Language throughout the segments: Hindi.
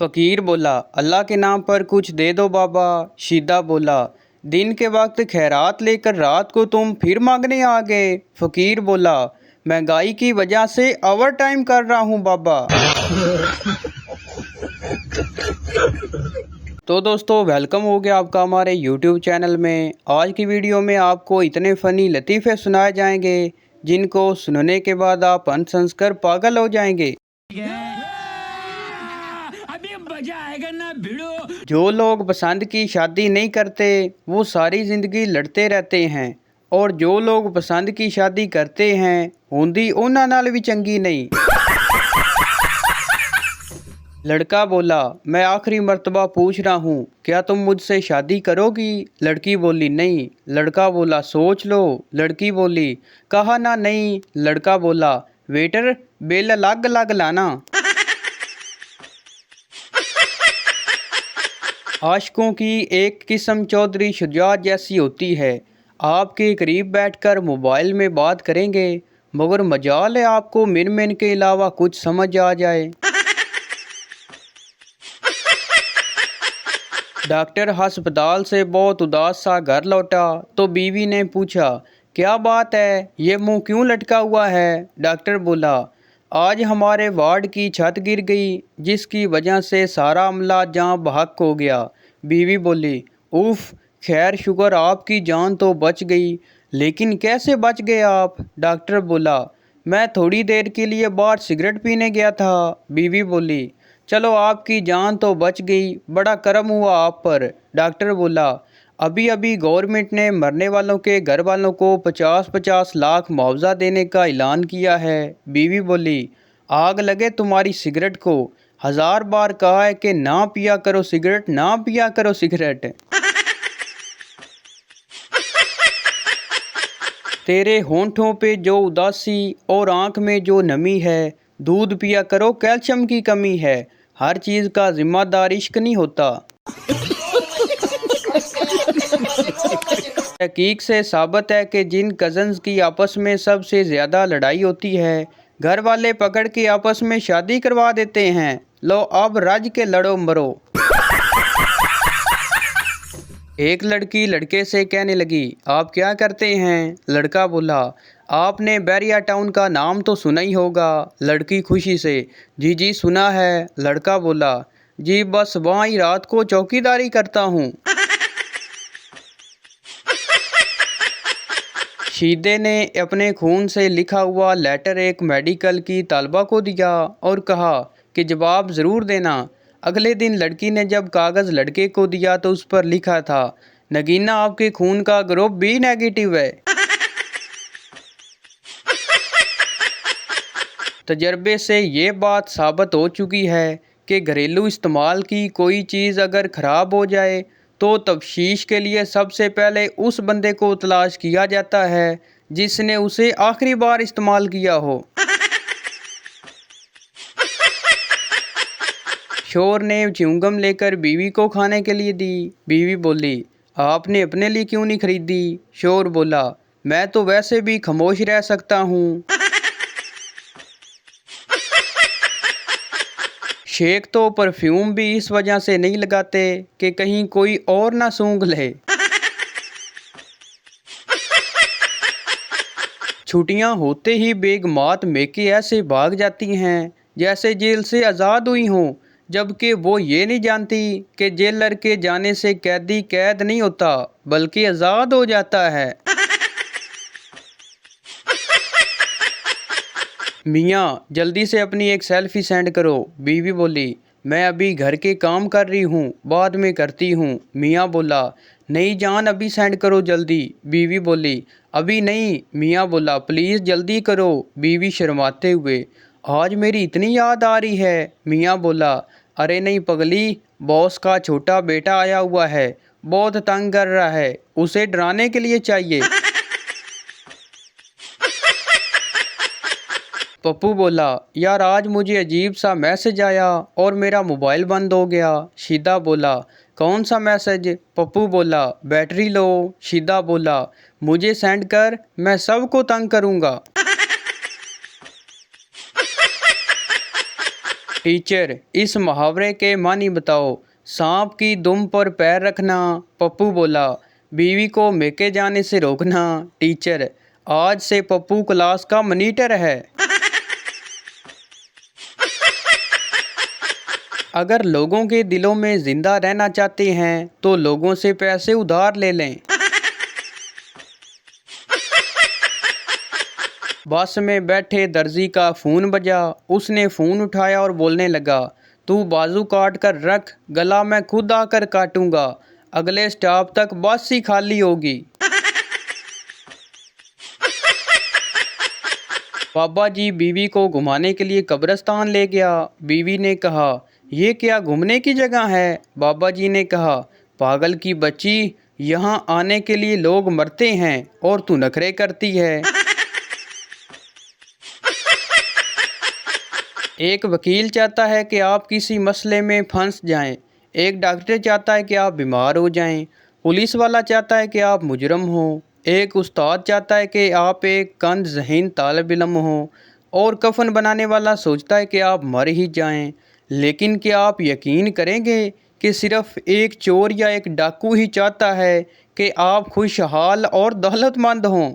फ़कीर बोला, अल्लाह के नाम पर कुछ दे दो बाबा। शीदा बोला, दिन के वक्त खैरात लेकर रात को तुम फिर मांगने आ गए। फ़कीर बोला, महंगाई की वजह से ओवर टाइम कर रहा हूँ बाबा। तो दोस्तों, वेलकम हो गया आपका हमारे YouTube चैनल में। आज की वीडियो में आपको इतने फ़नी लतीफ़े सुनाए जाएंगे जिनको सुनने के बाद आप हंस हंस कर पागल हो जाएंगे। अभी मजा आएगा ना भिड़ो। जो लोग पसंद की शादी नहीं करते वो सारी ज़िंदगी लड़ते रहते हैं, और जो लोग पसंद की शादी करते हैं होंदी उन्हां नाल भी चंगी नहीं। लड़का बोला, मैं आखिरी मर्तबा पूछ रहा हूँ, क्या तुम मुझसे शादी करोगी? लड़की बोली, नहीं। लड़का बोला, सोच लो। लड़की बोली, कहा ना नहीं। लड़का बोला, वेटर बिल अलग अलग लाना। आशिकों की एक किस्म चौधरी शुजात जैसी होती है। आपके करीब बैठकर मोबाइल में बात करेंगे मगर मजाल है आपको मिन मिन के अलावा कुछ समझ आ जाए। डॉक्टर अस्पताल से बहुत उदास सा घर लौटा तो बीवी ने पूछा, क्या बात है, ये मुंह क्यों लटका हुआ है? डॉक्टर बोला, आज हमारे वार्ड की छत गिर गई जिसकी वजह से सारा अमला जान बहक हो गया। बीवी बोली, उफ, खैर शुक्र आपकी जान तो बच गई, लेकिन कैसे बच गए आप? डॉक्टर बोला, मैं थोड़ी देर के लिए बाहर सिगरेट पीने गया था। बीवी बोली, चलो आपकी जान तो बच गई, बड़ा करम हुआ आप पर। डॉक्टर बोला, अभी अभी गवर्नमेंट ने मरने वालों के घर वालों को 50-50 लाख मुआवजा देने का ऐलान किया है। बीवी बोली, आग लगे तुम्हारी सिगरेट को, 1000 बार कहा है कि ना पिया करो सिगरेट, ना पिया करो सिगरेट। तेरे होंठों पे जो उदासी और आंख में जो नमी है, दूध पिया करो, कैल्शियम की कमी है। हर चीज़ का जिम्मेदार इश्क नहीं होता। तहकीक से साबित है कि जिन कज़न्स की आपस में सबसे ज़्यादा लड़ाई होती है, घर वाले पकड़ के आपस में शादी करवा देते हैं। लो अब रज के लड़ो मरो। एक लड़की लड़के से कहने लगी, आप क्या करते हैं? लड़का बोला, आपने बैरिया टाउन का नाम तो सुना ही होगा। लड़की खुशी से, जी जी सुना है। लड़का बोला, जी बस वहाँ ही रात को चौकीदारी करता हूँ। शीदे ने अपने खून से लिखा हुआ लेटर एक मेडिकल की तालबा को दिया और कहा कि जवाब ज़रूर देना। अगले दिन लड़की ने जब कागज़ लड़के को दिया तो उस पर लिखा था, नगीना आपके खून का ग्रुप बी नेगेटिव है। तजर्बे से ये बात साबित हो चुकी है कि घरेलू इस्तेमाल की कोई चीज़ अगर ख़राब हो जाए तो तफ्शीश के लिए सबसे पहले उस बंदे को तलाश किया जाता है जिसने उसे आखिरी बार इस्तेमाल किया हो। शोर ने च्युइंगम लेकर बीवी को खाने के लिए दी। बीवी बोली, आपने अपने लिए क्यों नहीं खरीदी? शोर बोला, मैं तो वैसे भी खामोश रह सकता हूँ। शेख तो परफ्यूम भी इस वजह से नहीं लगाते कि कहीं कोई और ना सूंघ ले। छुट्टियां होते ही बेगमात मेके ऐसे भाग जाती हैं जैसे जेल से आज़ाद हुई हों, जबकि वो ये नहीं जानती कि जेलर के जाने से कैदी कैद नहीं होता बल्कि आज़ाद हो जाता है। मियाँ जल्दी से अपनी एक सेल्फी सेंड करो। बीवी बोली, मैं अभी घर के काम कर रही हूँ, बाद में करती हूँ। मियाँ बोला, नहीं जान अभी सेंड करो जल्दी। बीवी बोली, अभी नहीं। मियाँ बोला, प्लीज़ जल्दी करो। बीवी शर्माते हुए, आज मेरी इतनी याद आ रही है। मियाँ बोला, अरे नहीं पगली, बॉस का छोटा बेटा आया हुआ है, बहुत तंग कर रहा है, उसे डराने के लिए चाहिए। पप्पू बोला, यार आज मुझे अजीब सा मैसेज आया और मेरा मोबाइल बंद हो गया। शीदा बोला, कौन सा मैसेज? पप्पू बोला, बैटरी लो। शीदा बोला, मुझे सेंड कर, मैं सबको तंग करूँगा। टीचर, इस मुहावरे के मानी बताओ। सांप की दुम पर पैर रखना। पप्पू बोला, बीवी को मेके जाने से रोकना। टीचर, आज से पप्पू क्लास का मॉनिटर है। अगर लोगों के दिलों में जिंदा रहना चाहते हैं तो लोगों से पैसे उधार ले लें। बस में बैठे दर्जी का फ़ोन बजा। उसने फ़ोन उठाया और बोलने लगा, तू बाजू काट कर रख, गला मैं खुद आकर काटूंगा। अगले स्टॉप तक बस ही खाली होगी। बाबा जी बीवी को घुमाने के लिए कब्रिस्तान ले गया। बीवी ने कहा, ये क्या घूमने की जगह है? बाबा जी ने कहा, पागल की बच्ची, यहाँ आने के लिए लोग मरते हैं और तू नखरे करती है। एक वकील चाहता है कि आप किसी मसले में फंस जाएं। एक डॉक्टर चाहता है कि आप बीमार हो जाएं। पुलिस वाला चाहता है कि आप मुजरम हो। एक उस्ताद चाहता है कि आप एक कंद ज़हीन तालिब इल्म हो। और कफन बनाने वाला सोचता है कि आप मर ही जाएं। लेकिन क्या आप यकीन करेंगे कि सिर्फ एक चोर या एक डाकू ही चाहता है कि आप खुशहाल और दौलतमंद हों।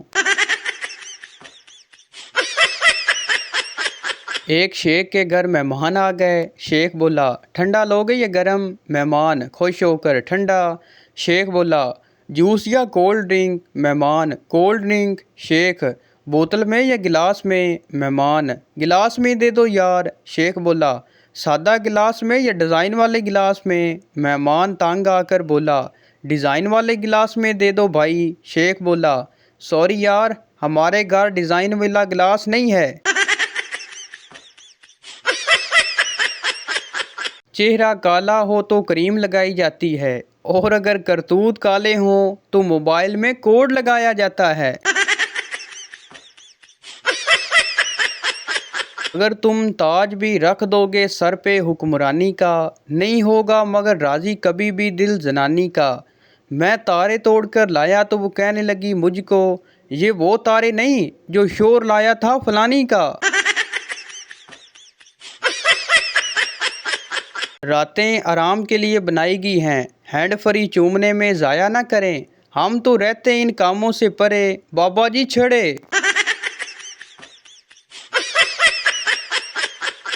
एक शेख के घर मेहमान आ गए। शेख बोला, ठंडा लोगे या गरम? मेहमान खुश होकर, ठंडा। शेख बोला, जूस या कोल्ड ड्रिंक? मेहमान, कोल्ड ड्रिंक। शेख, बोतल में या गिलास में? मेहमान, गिलास में दे दो यार। शेख बोला, सादा गिलास में या डिज़ाइन वाले गिलास में? मेहमान तंग आकर बोला, डिज़ाइन वाले गिलास में दे दो भाई। शेख बोला, सॉरी यार, हमारे घर डिज़ाइन वाला गिलास नहीं है। चेहरा काला हो तो क्रीम लगाई जाती है और अगर करतूत काले हों तो मोबाइल में कोड लगाया जाता है। अगर तुम ताज भी रख दोगे सर पे हुक्मरानी का, नहीं होगा मगर राजी कभी भी दिल जनानी का। मैं तारे तोड़कर लाया तो वो कहने लगी मुझको, ये वो तारे नहीं जो शोर लाया था फलानी का। रातें आराम के लिए बनाई गई हैं, हैंड फ्री चूमने में ज़ाया ना करें। हम तो रहते इन कामों से परे, बाबा जी छड़े।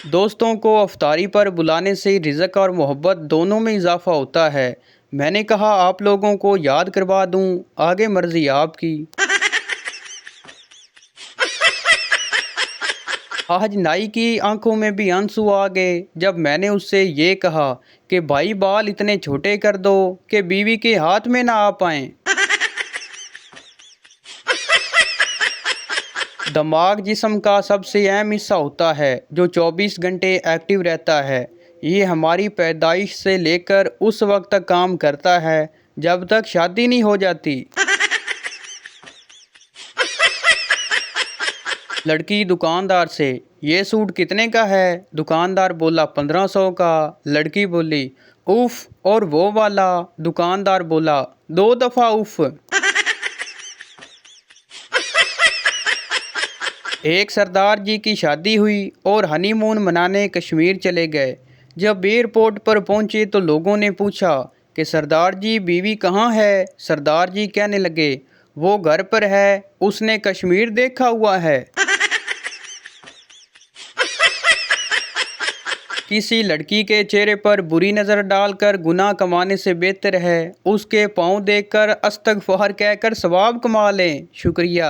दोस्तों को अफ्तारी पर बुलाने से रिज़्क और मोहब्बत दोनों में इजाफा होता है। मैंने कहा आप लोगों को याद करवा दूं, आगे मर्जी आपकी। आज नाई की आंखों में भी आंसू आ गए जब मैंने उससे ये कहा कि भाई बाल इतने छोटे कर दो कि बीवी के हाथ में ना आ पाएं। दिमाग जिस्म का सबसे अहम हिस्सा होता है जो 24 घंटे एक्टिव रहता है। ये हमारी पैदाइश से लेकर उस वक्त तक काम करता है जब तक शादी नहीं हो जाती। लड़की दुकानदार से, ये सूट कितने का है? दुकानदार बोला 1500 का। लड़की बोली उफ, और वो वाला? दुकानदार बोला 2 दफ़ा उफ। एक सरदार जी की शादी हुई और हनीमून मनाने कश्मीर चले गए। जब एयरपोर्ट पर पहुंचे तो लोगों ने पूछा कि सरदार जी बीवी कहाँ है? सरदार जी कहने लगे, वो घर पर है, उसने कश्मीर देखा हुआ है। किसी लड़की के चेहरे पर बुरी नज़र डालकर गुनाह कमाने से बेहतर है उसके पाँव देखकर अस्तगफार कहकर सवाब कमा लें। शुक्रिया।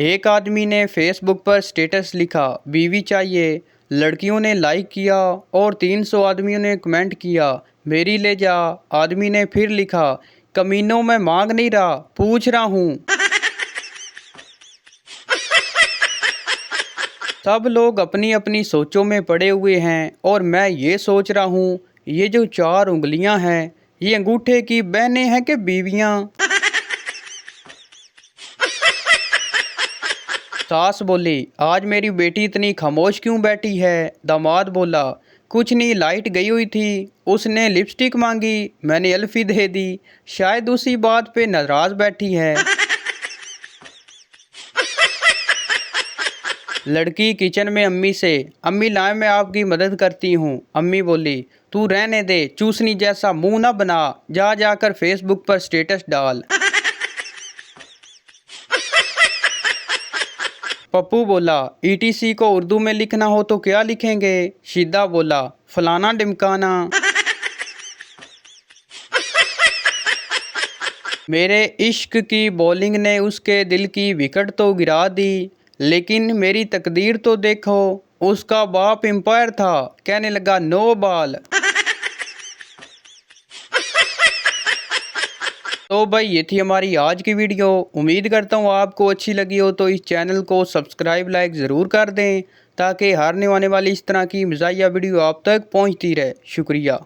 एक आदमी ने फेसबुक पर स्टेटस लिखा, बीवी चाहिए। लड़कियों ने लाइक किया और 300 आदमियों ने कमेंट किया, मेरी ले जा। आदमी ने फिर लिखा, कमीनों में मांग नहीं रहा, पूछ रहा हूँ। सब लोग अपनी अपनी सोचों में पड़े हुए हैं और मैं ये सोच रहा हूँ, ये जो 4 उंगलियां हैं ये अंगूठे की बहनें हैं कि बीवियां? सास बोली, आज मेरी बेटी इतनी खामोश क्यों बैठी है? दामाद बोला, कुछ नहीं, लाइट गई हुई थी, उसने लिपस्टिक मांगी, मैंने अल्फी दे दी, शायद उसी बात पे नाराज बैठी है। लड़की किचन में अम्मी से, अम्मी लाए मैं आपकी मदद करती हूँ। अम्मी बोली, तू रहने दे, चूसनी जैसा मुंह ना बना, जा जाकर फेसबुक पर स्टेटस डाल। पप्पू बोला, ईटीसी को उर्दू में लिखना हो तो क्या लिखेंगे? शिदा बोला, फलाना डिमकाना। मेरे इश्क की बॉलिंग ने उसके दिल की विकेट तो गिरा दी, लेकिन मेरी तकदीर तो देखो, उसका बाप एम्पायर था, कहने लगा नो बॉल। तो भाई ये थी हमारी आज की वीडियो। उम्मीद करता हूँ आपको अच्छी लगी हो, तो इस चैनल को सब्सक्राइब लाइक ज़रूर कर दें ताकि हर आने वाली इस तरह की मज़ाहिया वीडियो आप तक पहुँचती रहे। शुक्रिया।